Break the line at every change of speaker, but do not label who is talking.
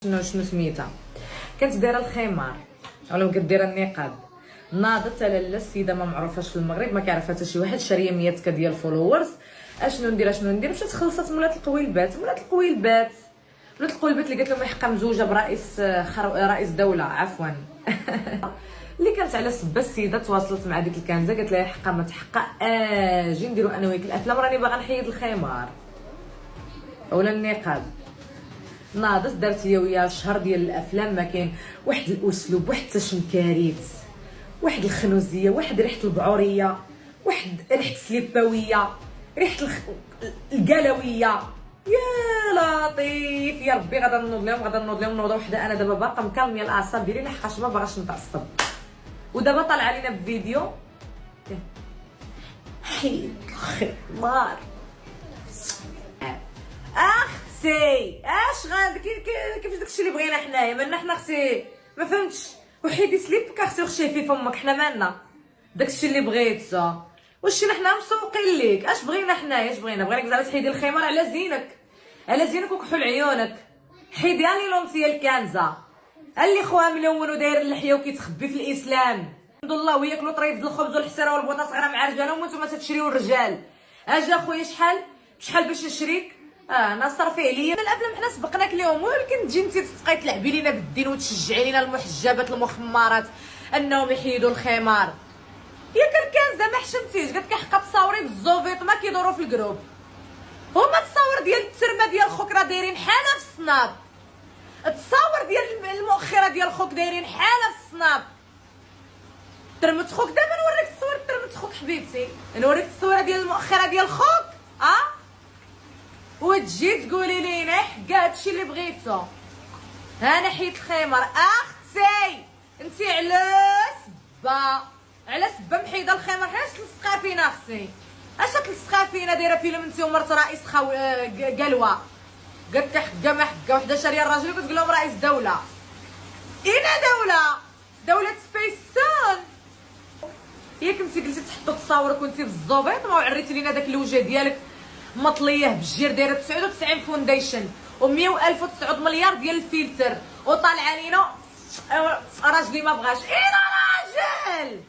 شنو سميتها. كانت دايره الخمار ولا كدير النقاب. ناضت على لا السيده ما معروفاش في المغرب، ما كيعرفها حتى شي واحد، شاريه 100 ديال الفولورز. اشنو ندير مشات خلصت مولات القويلبات اللي قالت لهم يحقا مزوجه برئيس رئيس دوله عفوا اللي كانت على سبه السيده. تواصلت مع ديك الكنزه قالت لها حقا ما تحقا اجي نديرو انا وياك الافلام، راني باغا نحيد الخمار ولا النقاب. ناضت دارت ليا وياه شهر ديال الافلام، ما كاين واحد الاسلوب، واحد التشمكاريت، واحد الخنوزيه، واحد ريحه البعوريه، واحد ريحه السليباويه، ريحه القلويه. يا لطيف يا ربي، غادا نوض لهم نوضه وحده. انا دابا باقا مكالميه الاعصاب ديالي لحقاش ما باغاش نتعصب. ودابا طالع علينا بفيديو حيد الخمار. اختي اش غاد كيفاش داكشي اللي بغينا حنايا؟ مالنا حنا اختي، ما فهمتش. وحيدي سليبك اختي وخشي في فمك، حنا مالنا داكشي اللي بغيتو. واش حنا مسوقين ليك؟ اش بغينا حنايا؟ اش بغيناك زعما تحيدي الخمار على زينك وكحول عيونك. حيدي هاني لونسيه الكنزه اللي خوها ملون وداير اللحيه وكيتخبي في الاسلام. الحمد لله وياكلوا طريف ديال الخبز والحسيره والبوطه صغيره مع رجالهم وانتم تتشريو الرجال. اجا اخويا شحال باش نشريك؟ انا صرفي عليا الافلام حنا سبقناك اليوم، ولكن تجي انت تبقاي تلعبي لينا بالدين وتشجعي لينا المحجبات المخمرات انهم يحيدوا الخمار. ياك الكنزه ما حشمتيش، قالت لك حقا تصاوري بالزوفيط ما كيدوروا في الجروب. هما التصاور ديال الترمه ديال خوك راه دايرين حاله في السناب، التصاور ديال المؤخره ديال خوك دايرين حاله في السناب. ترمت خوك دابا نوريك التصوير ترمت خوك حبيبتي، نوريك التصويره ديال المؤخره ديال خوك وتجي تقولي لينا حكا هادشي اللي بغيتو. انا حيت الخمار اختي انت على سبه محيده الخمار. علاش تلصقا فينا اختي؟ اش تلصقا فينا؟ دايره فيلم انت ومرت رئيس قلوه. قالت لك حكا ما حكا، وحده شاريه الراجل وكتقول لهم رئيس دوله. اين دوله سبيسون؟ ياك كنتي قلتي تحطوا تصاورك وانتي بالزوبيط ما وريتي لينا داك الوجه ديالك مطليه بالجير، دايره 99 فونديشن و100,009 مليار ديال الفلتر، وطالعه لينا راجلي ما بغاش. اين راجل؟